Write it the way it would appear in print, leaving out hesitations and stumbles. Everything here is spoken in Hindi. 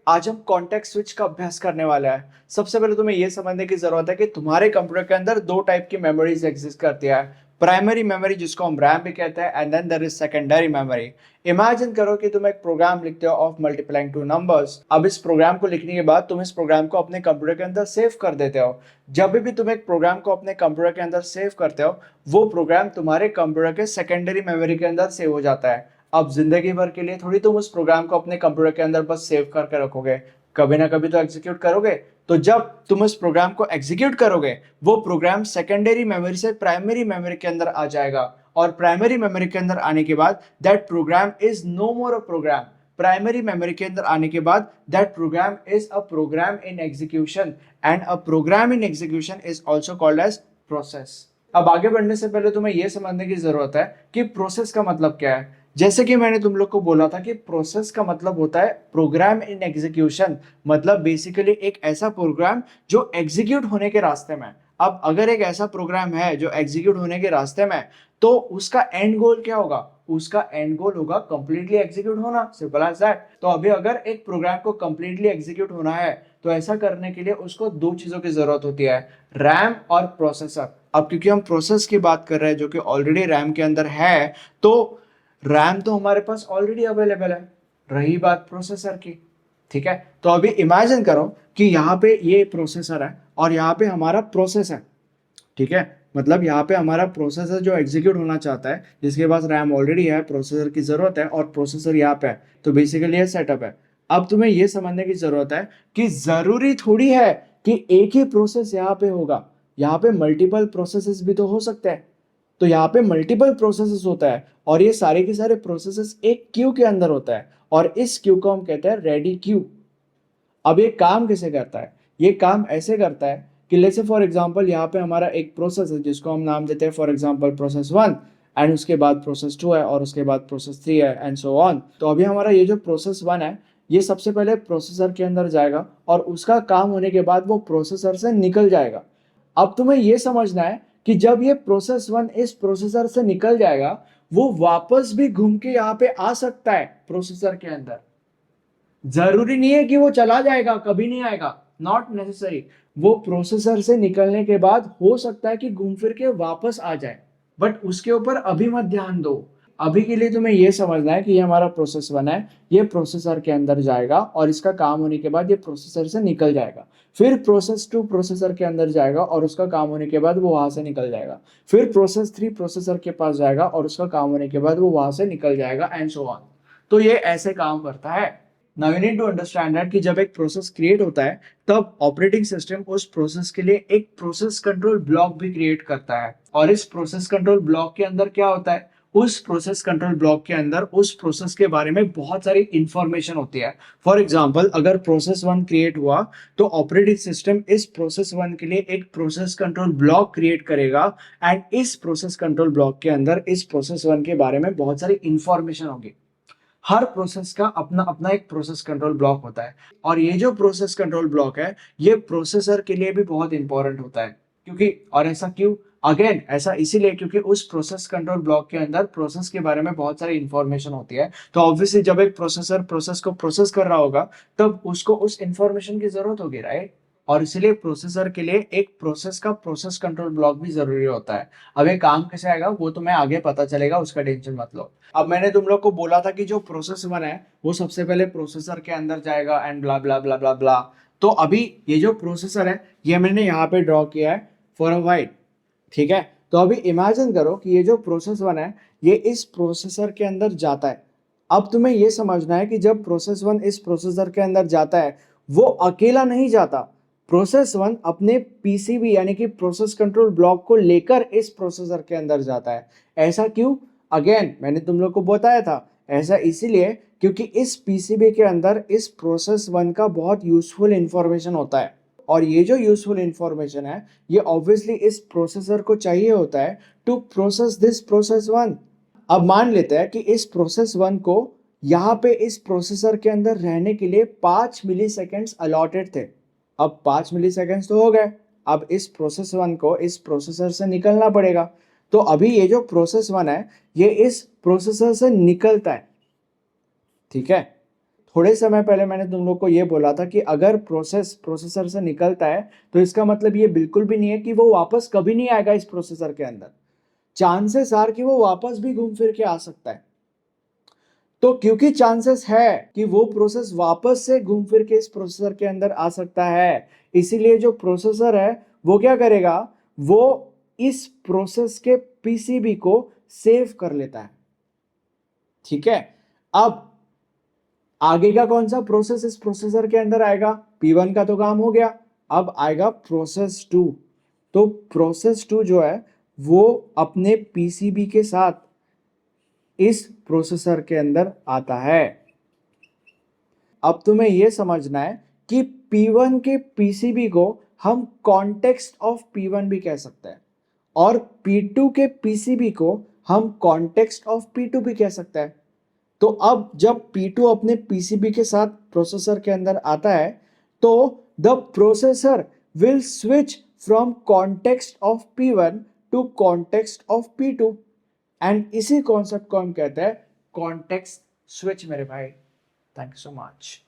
आज हम कॉन्टेक्स्ट स्विच का अभ्यास करने वाला है। सबसे पहले तुम्हें यह समझने की जरूरत है कि तुम्हारे कंप्यूटर के अंदर दो टाइप की मेमोरीज एग्जिस्ट करती है। प्राइमरी मेमोरी जिसको हम रैम भी कहते हैं and then there is secondary memory. Imagine करो कि तुम एक प्रोग्राम लिखते हो ऑफ मल्टीप्लाइंग टू नंबर्स। अब इस प्रोग्राम को लिखने के बाद तुम इस प्रोग्राम को अपने कंप्यूटर के अंदर सेव कर देते हो। जब भी तुम एक प्रोग्राम को अपने कंप्यूटर के अंदर सेव करते हो, वो प्रोग्राम तुम्हारे कंप्यूटर के सेकेंडरी मेमोरी के अंदर सेव हो जाता है। अब जिंदगी भर के लिए थोड़ी तुम उस प्रोग्राम को अपने कंप्यूटर के अंदर बस सेव करके रखोगे, कभी ना कभी तो एग्जीक्यूट करोगे। तो जब तुम उस प्रोग्राम को एग्जीक्यूट करोगे, वो प्रोग्राम सेकेंडरी मेमोरी से प्राइमरी मेमोरी के अंदर आ जाएगा और प्राइमरी मेमोरी के अंदर आने के बाद that program is no more a program. Primary memory के अंदर आने के बाद that program is a program in execution and a program in execution is also called as process. अब आगे बढ़ने से पहले तुम्हें यह समझने की जरूरत है कि प्रोसेस का मतलब क्या है। जैसे कि मैंने तुम लोग को बोला था कि प्रोसेस का मतलब होता है प्रोग्राम इन एग्जीक्यूशन, मतलब बेसिकली एक ऐसा प्रोग्राम जो एग्जीक्यूट होने के रास्ते में। अब अगर एक ऐसा प्रोग्राम है जो एग्जीक्यूट होने के रास्ते में, तो उसका एंड गोल क्या होगा? उसका एंड गोल होगा कंप्लीटली एग्जीक्यूट होना, सिंपल एज दैट। तो अभी अगर एक प्रोग्राम को कंप्लीटली एग्जीक्यूट होना है, तो ऐसा करने के लिए उसको दो चीजों की जरूरत होती है, रैम और प्रोसेसर। अब क्योंकि हम प्रोसेस की बात कर रहे हैं जो कि ऑलरेडी रैम के अंदर है, तो रैम तो हमारे पास ऑलरेडी अवेलेबल है। रही बात प्रोसेसर की, ठीक है। तो अभी इमेजिन करो कि यहाँ पे ये प्रोसेसर है और यहाँ पे हमारा प्रोसेस है, ठीक है। मतलब यहाँ पे हमारा प्रोसेसर जो एग्जीक्यूट होना चाहता है, जिसके पास रैम ऑलरेडी है, प्रोसेसर की जरूरत है और प्रोसेसर यहाँ पे है। तो बेसिकली ये सेटअप है। अब तुम्हें ये समझने की जरूरत है कि जरूरी थोड़ी है कि एक ही प्रोसेस यहाँ पे होगा। यहाँ पे मल्टीपल प्रोसेसेस भी तो हो सकते हैं। तो यहाँ पे मल्टीपल प्रोसेसेस होता है और ये सारे के सारे प्रोसेसेस एक क्यू के अंदर होता है और इस क्यू को हम कहते हैं रेडी क्यू। अब ये काम कैसे करता है? ये काम ऐसे करता है कि लेट्स से फॉर एग्जांपल यहाँ पे हमारा एक प्रोसेस है जिसको हम नाम देते हैं फॉर एग्जांपल प्रोसेस 1, एंड उसके बाद प्रोसेस 2 है और उसके बाद प्रोसेस 3 है एंड सो ऑन। तो अभी हमारा ये जो प्रोसेस 1 है, ये सबसे पहले प्रोसेसर के अंदर जाएगा और उसका काम होने के बाद वो प्रोसेसर से निकल जाएगा। अब तुम्हें यह समझना है कि जब ये प्रोसेस 1 इस प्रोसेसर से निकल जाएगा, वो वापस भी घूम के यहाँ पे आ सकता है प्रोसेसर के अंदर। जरूरी नहीं है कि वो चला जाएगा, कभी नहीं आएगा, नॉट नेसेसरी। वो प्रोसेसर से निकलने के बाद हो सकता है कि घूम फिर के वापस आ जाए, बट उसके ऊपर अभी मत ध्यान दो। अभी के लिए तुम्हें यह समझना है कि ये हमारा प्रोसेस 1 है, ये प्रोसेसर के अंदर जाएगा और इसका काम होने के बाद ये प्रोसेसर से निकल जाएगा। फिर प्रोसेस 2 प्रोसेसर के अंदर जाएगा और उसका काम होने के बाद वो वहां से निकल जाएगा। फिर प्रोसेस 3 प्रोसेसर के पास जाएगा और उसका काम होने के बाद वो वहां से निकल जाएगा एंड सो ऑन। तो ये ऐसे काम करता है। Now you need to understand that कि जब एक प्रोसेस क्रिएट होता है, तब ऑपरेटिंग सिस्टम उस प्रोसेस के लिए एक प्रोसेस कंट्रोल ब्लॉक भी क्रिएट करता है। और इस प्रोसेस कंट्रोल ब्लॉक के अंदर क्या होता है? उस प्रोसेस कंट्रोल ब्लॉक के अंदर उस प्रोसेस के बारे में बहुत सारी इंफॉर्मेशन होती है। फॉर एग्जांपल, अगर प्रोसेस 1 क्रिएट हुआ, तो ऑपरेटिंग सिस्टम इस प्रोसेस 1 के लिए एक प्रोसेस कंट्रोल ब्लॉक क्रिएट करेगा एंड इस प्रोसेस कंट्रोल ब्लॉक के अंदर इस प्रोसेस 1 के बारे में बहुत सारी इंफॉर्मेशन होगी। हर प्रोसेस का अपना अपना एक प्रोसेस कंट्रोल ब्लॉक होता है और ये जो प्रोसेस कंट्रोल ब्लॉक है, ये प्रोसेसर के लिए भी बहुत इंपॉर्टेंट होता है। क्योंकि, और ऐसा क्यों? अगेन ऐसा इसीलिए क्योंकि उस प्रोसेस कंट्रोल ब्लॉक के अंदर प्रोसेस के बारे में बहुत सारी इंफॉर्मेशन होती है। तो ऑब्वियसली जब एक प्रोसेसर प्रोसेस को प्रोसेस कर रहा होगा, तब उसको उस इंफॉर्मेशन की जरूरत होगी, राइट। और इसीलिए प्रोसेसर के लिए एक प्रोसेस का प्रोसेस कंट्रोल ब्लॉक भी जरूरी होता है। अब ये काम कैसे आएगा वो तुम्हें आगे पता चलेगा, उसका टेंशन मत लो। अब मैंने तुम लोग को बोला था कि जो प्रोसेस 1 है वो सबसे पहले प्रोसेसर के अंदर जाएगा एंड ब्ला ब्ला ब्ला ब्ला ब्ला। तो अभी ये जो प्रोसेसर है, ये मैंने यहाँ पे ड्रॉ किया है फॉर अ वाइट, ठीक है। तो अभी इमेजिन करो कि ये जो प्रोसेस 1 है, ये इस प्रोसेसर के अंदर जाता है। अब तुम्हें ये समझना है कि जब प्रोसेस 1 इस प्रोसेसर के अंदर जाता है, वो अकेला नहीं जाता। प्रोसेस 1 अपने पीसीबी यानी कि प्रोसेस कंट्रोल ब्लॉक को लेकर इस प्रोसेसर के अंदर जाता है। ऐसा क्यों? अगेन मैंने तुम लोग को बताया था, ऐसा इसीलिए क्योंकि इस पीसीबी के अंदर इस प्रोसेस 1 का बहुत यूजफुल इंफॉर्मेशन होता है और ये जो यूजफुल इंफॉर्मेशन है, ये ऑब्वियसली इस प्रोसेसर को चाहिए होता है टू प्रोसेस दिस प्रोसेस 1। अब मान लेते हैं कि इस प्रोसेस 1 को यहाँ पे इस प्रोसेसर के अंदर रहने के लिए 5 मिली सेकेंड्स अलॉटेड थे। अब 5 मिली सेकेंड्स तो हो गए। अब इस प्रोसेस 1 को इस प्रोसेसर से निकलना पड़ेगा। तो अभी ये जो प्रोसेस 1 है, ये इस प्रोसेसर से निकलता है, ठीक है। थोड़े समय पहले मैंने तुम लोग को ये बोला था कि अगर प्रोसेसर से निकलता है तो इसका मतलब ये बिल्कुल भी नहीं है कि वो वापस कभी नहीं आएगा इस प्रोसेसर के अंदर। चांसेस आर कि वो वापस भी घूम फिर के आ सकता है। तो क्योंकि चांसेस है कि वो प्रोसेस वापस से घूम फिर के इस प्रोसेसर के अंदर आ सकता है, इसीलिए जो प्रोसेसर है वो क्या करेगा, वो इस प्रोसेस के पीसीबी को सेव कर लेता है। ठीक है, अब आगे का कौन सा प्रोसेस इस प्रोसेसर के अंदर आएगा? P1 का तो काम हो गया, अब आएगा प्रोसेस 2। तो प्रोसेस 2 जो है वो अपने पीसीबी के साथ इस प्रोसेसर के अंदर आता है। अब तुम्हें यह समझना है कि P1 के पीसीबी को हम कॉन्टेक्स्ट ऑफ P1 भी कह सकते हैं और P2 के पीसीबी को हम कॉन्टेक्स्ट ऑफ P2 भी कह सकते हैं। तो अब जब P2 अपने पीसीबी के साथ प्रोसेसर के अंदर आता है तो the processor will switch from context of P1 to context of P2 and इसी कॉन्सेप्ट को हम कहते हैं कॉन्टेक्स्ट स्विच मेरे भाई। Thank you so much.